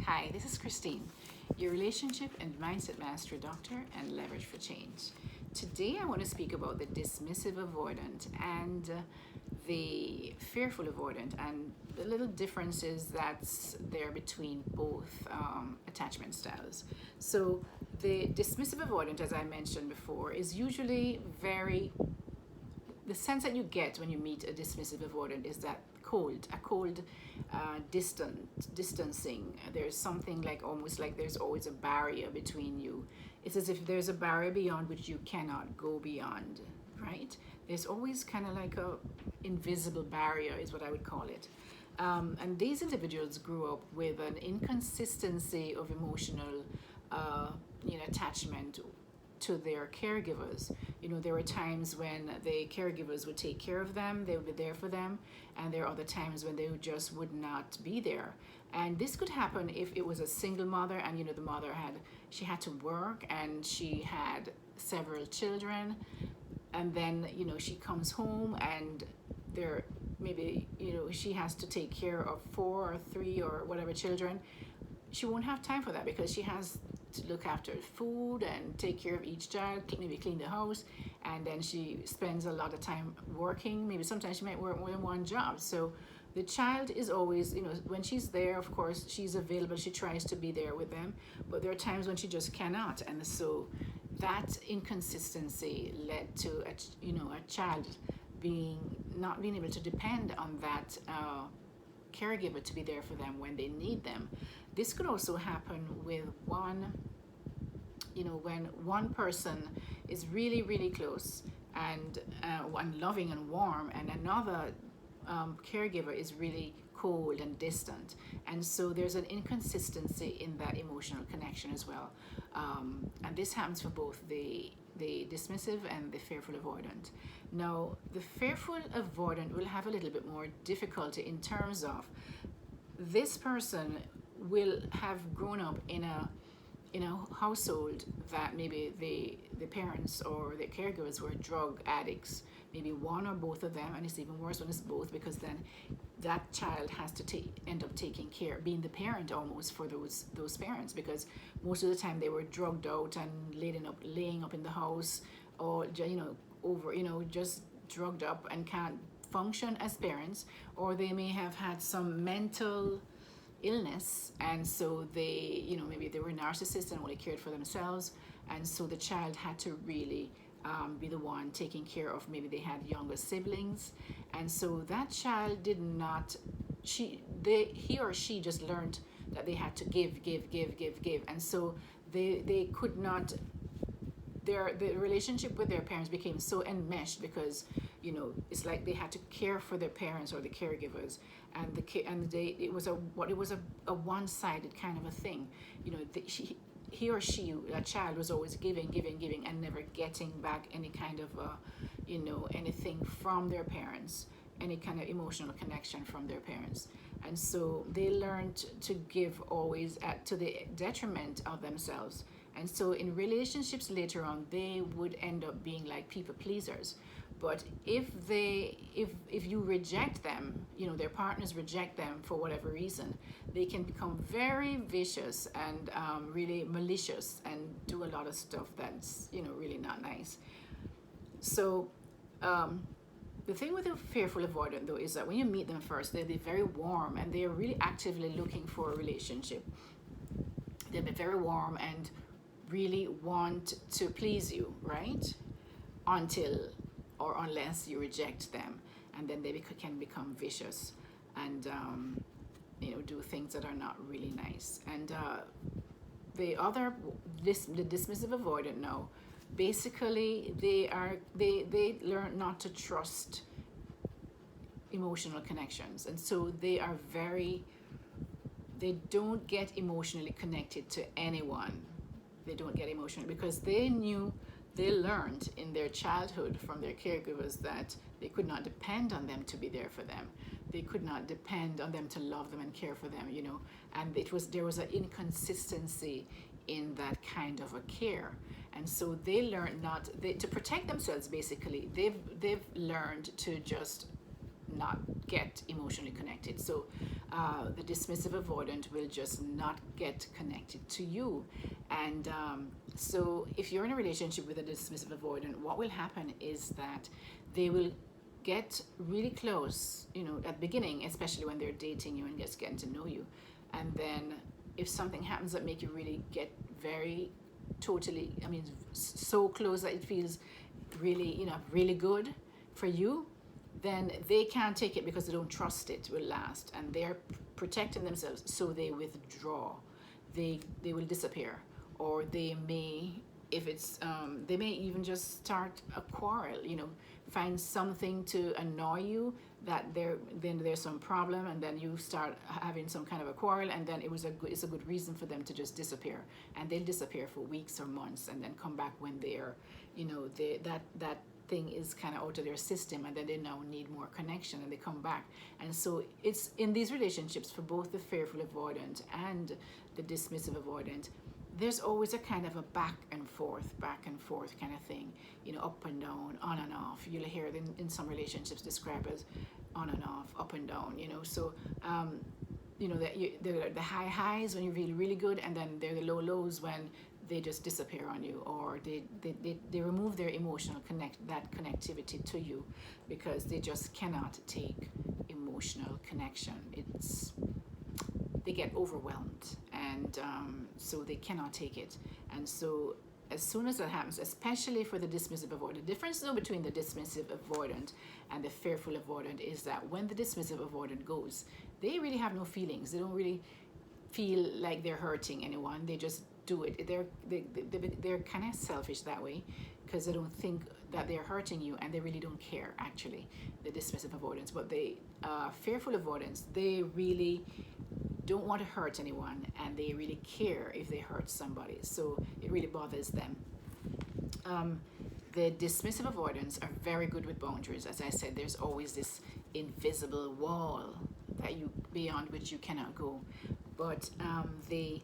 Hi, this is Christine, your relationship and mindset master doctor and leverage for change. Today I want to speak about the dismissive avoidant and the fearful avoidant and the little differences that's there between both attachment styles. So the dismissive avoidant, as I mentioned before, is usually the sense that you get when you meet a dismissive avoidant is that a cold distancing. There's something like almost like there's always a barrier between you. It's as if there's a barrier beyond which you cannot go beyond, right? There's always kind of like a invisible barrier is what I would call it. And these individuals grew up with an inconsistency of emotional attachment to their caregivers. There were times when the caregivers would take care of them, they would be there for them, and there are other times when they just would not be there. And this could happen if it was a single mother and the mother had to work and she had several children, and then she comes home and there maybe she has to take care of 4 or 3 or whatever children. She won't have time for that because she has to look after food and take care of each child, maybe clean the house, and then she spends a lot of time working. Maybe sometimes she might work more than one job. So the child is always, when she's there, of course, she's available. She tries to be there with them, but there are times when she just cannot. And so that inconsistency led to a child not being able to depend on that caregiver to be there for them when they need them. This could also happen with when one person is really, really close and loving and warm, and another caregiver is really cold and distant. And so there's an inconsistency in that emotional connection as well. And this happens for both the dismissive and the fearful avoidant. Now, the fearful avoidant will have a little bit more difficulty in terms of this person will have grown up in a household that maybe the parents or the caregivers were drug addicts, maybe one or both of them, and it's even worse when it's both, because then that child has to end up taking care, being the parent almost for those parents, because most of the time they were drugged out and laying up in the house, or just drugged up and can't function as parents, or they may have had some mental illness, and so they maybe they were narcissists and only cared for themselves, and so the child had to really be the one taking care of, maybe they had younger siblings, and so that child did not, he or she just learned that they had to give, and so they could not, the relationship with their parents became so enmeshed, because it's like they had to care for their parents or the caregivers, and it was a one-sided kind of a thing. He or she, that child, was always giving and never getting back any kind of anything from their parents, any kind of emotional connection from their parents. And so they learned to give always to the detriment of themselves. And so in relationships later on, they would end up being like people pleasers. But if you reject them, their partners reject them for whatever reason, they can become very vicious and really malicious and do a lot of stuff that's really not nice. So the thing with a fearful avoidant, though, is that when you meet them first, they're very warm and they're really actively looking for a relationship. They'll be very warm and really want to please you, right? Until or unless you reject them, and then they can become vicious and do things that are not really nice. And the dismissive avoidant now, basically they learn not to trust emotional connections, and so they don't get emotionally connected to anyone. They don't get emotional because they learned in their childhood from their caregivers that they could not depend on them to be there for them. They could not depend on them to love them and care for them, and there was an inconsistency in that kind of a care. And so they learned to protect themselves. Basically, they've learned to just not get emotionally connected. So the dismissive avoidant will just not get connected to you. And so if you're in a relationship with a dismissive avoidant, what will happen is that they will get really close, at the beginning, especially when they're dating you and just getting to know you. And then if something happens that make you really get very totally, so close that it feels really, really good for you, then they can't take it because they don't trust it will last, and they're protecting themselves, so they withdraw. They will disappear, or they may, if it's they may even just start a quarrel, find something to annoy you, that then there's some problem, and then you start having some kind of a quarrel, and then it's a good reason for them to just disappear, and they'll disappear for weeks or months, and then come back when they're, that thing is kind of out of their system, and then they now need more connection, and they come back. And so it's in these relationships, for both the fearful avoidant and the dismissive avoidant, there's always a kind of a back and forth kind of thing, up and down, on and off. You'll hear it in some relationships described as on and off, up and down, so the high highs when you feel really good, and then they're the low lows when they just disappear on you, or they remove their emotional connectivity to you, because they just cannot take emotional connection. They get overwhelmed, and so they cannot take it. And so as soon as that happens, especially for the dismissive avoidant, the difference though between the dismissive avoidant and the fearful avoidant is that when the dismissive avoidant goes, they really have no feelings. They don't really feel like they're hurting anyone. They just do it. They're kind of selfish that way, because they don't think that they're hurting you, and they really don't care, actually, the dismissive avoidance. But the fearful avoidance, they really don't want to hurt anyone, and they really care if they hurt somebody, so it really bothers them. The dismissive avoidants are very good with boundaries. As I said, there's always this invisible wall beyond which you cannot go. But the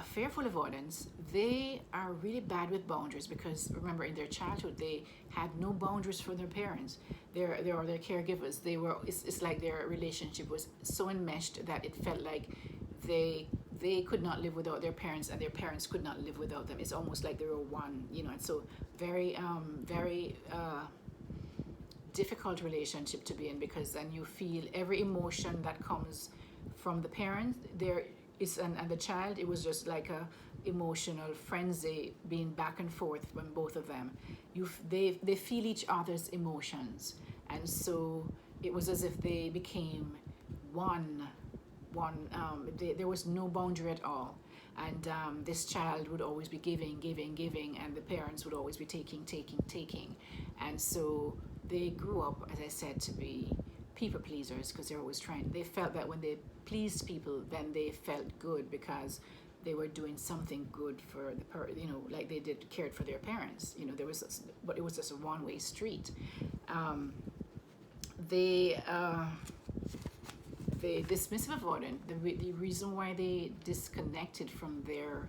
fearful avoidants, they are really bad with boundaries, because remember, in their childhood they had no boundaries for their parents, their caregivers. It's like their relationship was so enmeshed that it felt like they could not live without their parents, and their parents could not live without them. It's almost like they were one, and so very difficult relationship to be in, because then you feel every emotion that comes from the parent and the child. It was just like a emotional frenzy, being back and forth from both of them. They feel each other's emotions, and so it was as if they became one. There was no boundary at all, and this child would always be giving, and the parents would always be taking, and so they grew up, as I said, to be people pleasers, because they're always they felt that when they pleased people, then they felt good, because they were doing something good for like they cared for their parents. But it was just a one-way street. The dismissive avoidant, the reason why they disconnected from their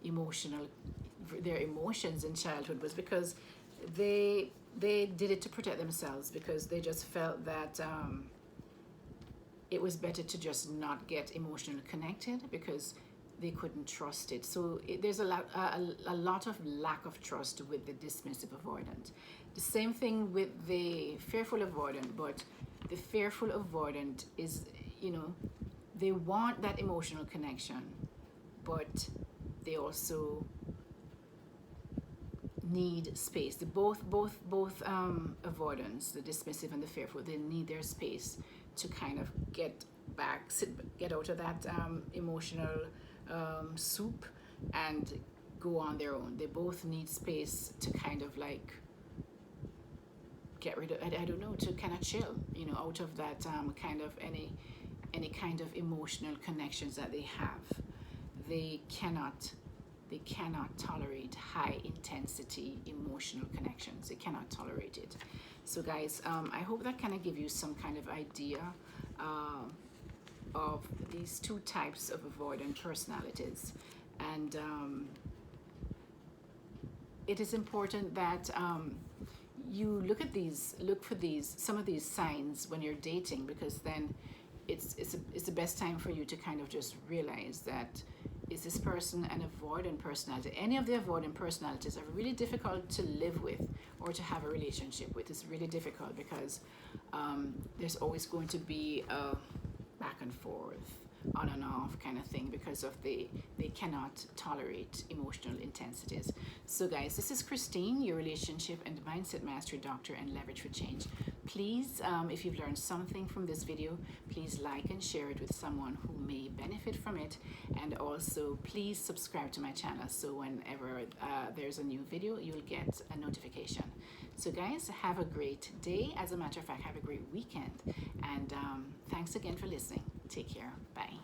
emotions in childhood was because they did it to protect themselves, because they just felt that it was better to just not get emotionally connected, because they couldn't trust it. So there's a lot of lack of trust with the dismissive avoidant. The same thing with the fearful avoidant, but the fearful avoidant is, they want that emotional connection, but they also need space. Both avoidance, the dismissive and the fearful, they need their space to kind of get out of that emotional soup and go on their own. They both need space to kind of like get rid of, I don't know, to kind of chill, out of that kind of any kind of emotional connections that they have. They cannot tolerate high intensity emotional connections. They cannot tolerate it. So guys, I hope that kind of give you some kind of idea of these two types of avoidant personalities. And it is important that you look for some of these signs when you're dating, because then it's the best time for you to kind of just realize that, is this person an avoidant personality? Any of the avoidant personalities are really difficult to live with or to have a relationship with. It's really difficult because there's always going to be a back and forth, on and off kind of thing, because of they cannot tolerate emotional intensities. So guys, this is Christine, your relationship and mindset mastery doctor and leverage for change. Please, if you've learned something from this video, please like and share it with someone who may benefit from it. And also please subscribe to my channel, so whenever there's a new video, you'll get a notification. So guys, have a great day. As a matter of fact, have a great weekend. And thanks again for listening. Take care. Bye.